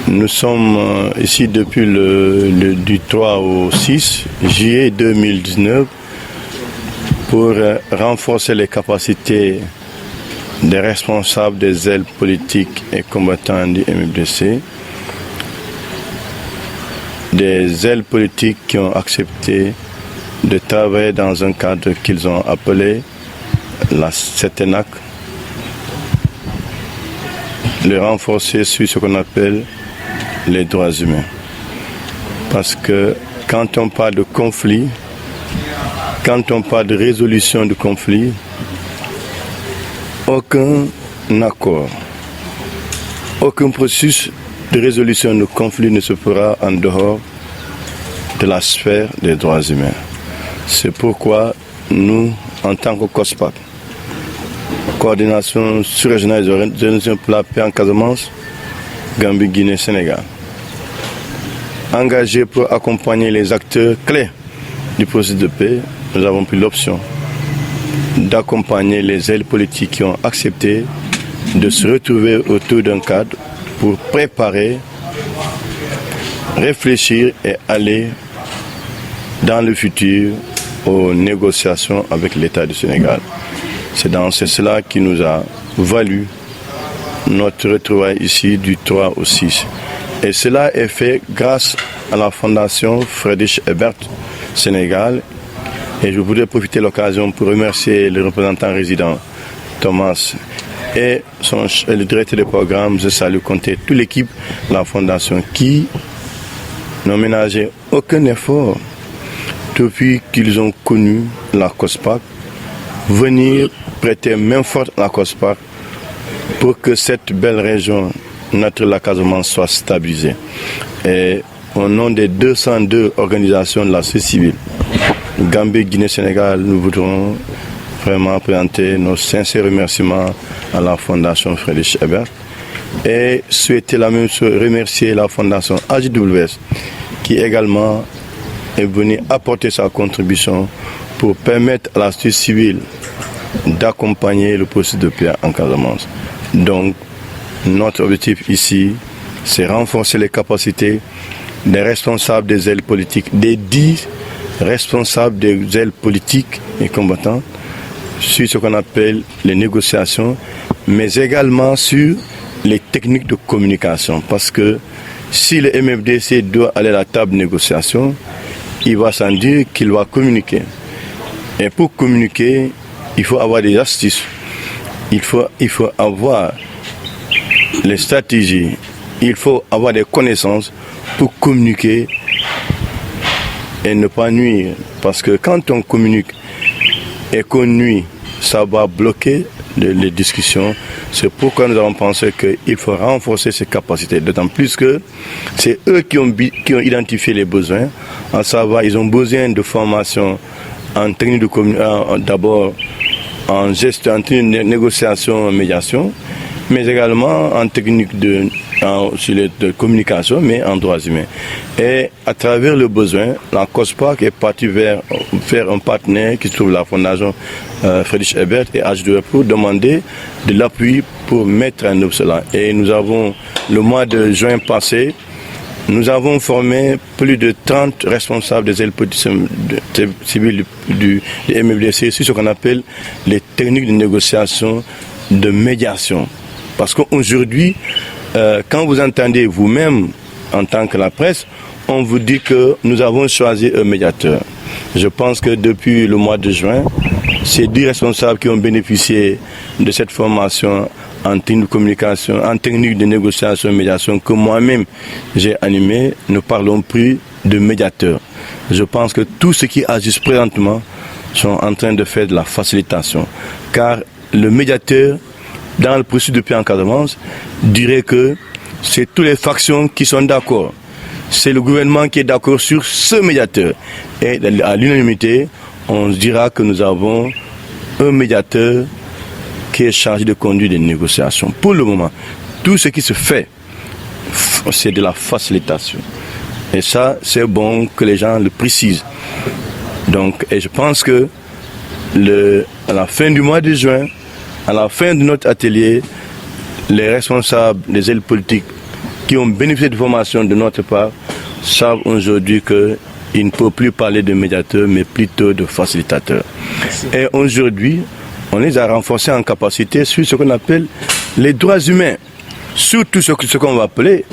Nous sommes ici depuis du 3 au 6 juillet 2019 pour renforcer les capacités des responsables des ailes politiques et combattants du MFDC, des ailes politiques qui ont accepté de travailler dans un cadre qu'ils ont appelé la CETENAC, le renforcer sur ce qu'on appelle les droits humains. Parce que quand on parle de conflit, quand on parle de résolution de conflit, aucun accord, aucun processus de résolution de conflit ne se fera en dehors de la sphère des droits humains. C'est pourquoi nous, en tant que COSPAC, Coordination sur-régionale des organisations pour la paix en Casamance, Gambie, Guinée, Sénégal, engagés pour accompagner les acteurs clés du processus de paix, nous avons pris l'option d'accompagner les ailes politiques qui ont accepté de se retrouver autour d'un cadre pour préparer, réfléchir et aller dans le futur aux négociations avec l'État du Sénégal. C'est cela qui nous a valu notre retrouvaille ici du 3 au 6. Et cela est fait grâce à la Fondation Friedrich Ebert Sénégal. Et je voudrais profiter de l'occasion pour remercier le représentant résident Thomas et le directeur des programmes. Je salue compter toute l'équipe de la Fondation qui n'ont ménagé aucun effort depuis qu'ils ont connu la COSPAC, venir prêter main forte à la COSPAC pour que cette belle région naturelle de la Casamance soit stabilisée. Et au nom des 202 organisations de la société civile, Gambie, Guinée, Sénégal, nous voudrons vraiment présenter nos sincères remerciements à la Fondation Friedrich Ebert et souhaiter la même chose, remercier la Fondation AJWS qui également est venue apporter sa contribution pour permettre à la société civile d'accompagner le processus de paix en Casamance. Donc, notre objectif ici, c'est renforcer les capacités des responsables des ailes politiques, des 10 responsables des ailes politiques et combattants sur ce qu'on appelle les négociations, mais également sur les techniques de communication. Parce que si le MFDC doit aller à la table de négociation, il va sans dire qu'il va communiquer. Et pour communiquer, il faut avoir des astuces, il faut avoir les stratégies, il faut avoir des connaissances pour communiquer et ne pas nuire. Parce que quand on communique et qu'on nuit, ça va bloquer les discussions. C'est pourquoi nous avons pensé qu'il faut renforcer ces capacités. D'autant plus que c'est eux qui ont identifié les besoins. À savoir, ils ont besoin de formation en technique de communication, d'abord en gestion, en technique de négociation, en médiation, mais également en technique de communication, mais en droits humains. Et à travers le besoin, la COSPAC est partie vers un partenaire qui se trouve la Fondation Friedrich Ebert et H2 pour demander de l'appui pour mettre en œuvre cela. Et nous avons, le mois de juin passé, nous avons formé plus de 30 responsables des ailes politiques civiles du MFDC sur ce qu'on appelle les techniques de négociation, de médiation. Parce qu'aujourd'hui, quand vous entendez vous-même, en tant que la presse, on vous dit que nous avons choisi un médiateur. Je pense que depuis le mois de juin, ces 10 responsables qui ont bénéficié de cette formation en technique de communication, en technique de négociation et médiation que moi-même j'ai animé, nous parlons plus de médiateurs. Je pense que tous ceux qui agissent présentement sont en train de faire de la facilitation. Car le médiateur, dans le processus de paix en Casamance, dirait que c'est toutes les factions qui sont d'accord. C'est le gouvernement qui est d'accord sur ce médiateur. Et à l'unanimité, on dira que nous avons un médiateur qui est chargé de conduire des négociations. Pour le moment, tout ce qui se fait, c'est de la facilitation. Et ça, c'est bon que les gens le précisent. Donc, et je pense que à la fin du mois de juin, à la fin de notre atelier, les responsables des ailes politiques qui ont bénéficié de formation de notre part savent aujourd'hui qu'ils ne peuvent plus parler de médiateurs, mais plutôt de facilitateurs. Et aujourd'hui, on les a renforcés en capacité sur ce qu'on appelle les droits humains, surtout ce qu'on va appeler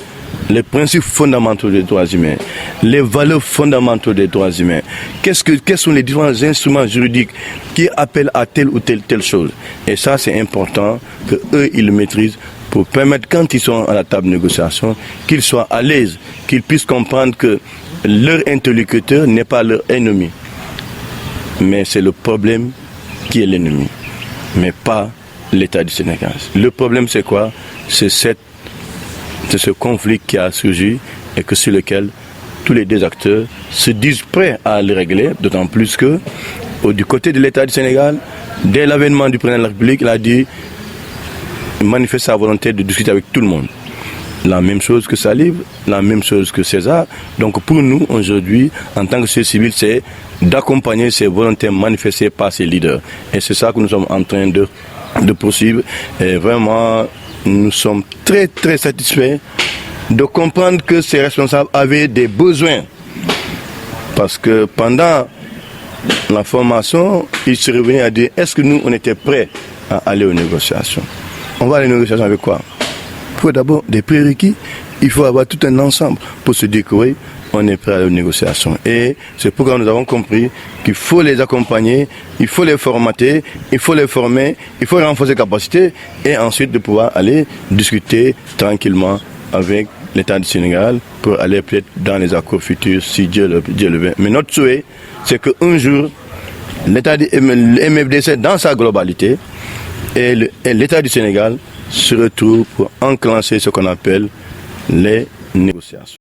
les principes fondamentaux des droits humains, les valeurs fondamentales des droits humains. Quels sont les différents instruments juridiques qui appellent à telle ou telle chose. Et ça, c'est important qu'eux, ils le maîtrisent pour permettre, quand ils sont à la table de négociation, qu'ils soient à l'aise, qu'ils puissent comprendre que leur interlocuteur n'est pas leur ennemi. Mais c'est le problème qui est l'ennemi, mais pas l'État du Sénégal. Le problème, c'est quoi? C'est ce conflit qui a surgi et sur lequel tous les deux acteurs se disent prêts à le régler, d'autant plus que du côté de l'État du Sénégal, dès l'avènement du président de la République, il a dit manifeste sa volonté de discuter avec tout le monde. La même chose que Salif, la même chose que César. Donc pour nous, aujourd'hui, en tant que société civile, c'est d'accompagner ces volontés manifestées par ces leaders. Et c'est ça que nous sommes en train de poursuivre. Et vraiment, nous sommes très très satisfaits de comprendre que ces responsables avaient des besoins. Parce que pendant la formation, ils se revenaient à dire, est-ce que nous, on était prêts à aller aux négociations? On va aller aux négociations avec quoi? Il faut d'abord des prérequis, il faut avoir tout un ensemble pour se dire que oui, on est prêt à la négociation. Et c'est pourquoi nous avons compris qu'il faut les accompagner, il faut les formater, il faut les former, il faut renforcer les capacités et ensuite de pouvoir aller discuter tranquillement avec l'État du Sénégal pour aller peut-être dans les accords futurs si Dieu le veut. Mais notre souhait, c'est qu'un jour, l'État du MFDC dans sa globalité et l'État du Sénégal se retrouve pour enclencher ce qu'on appelle les négociations.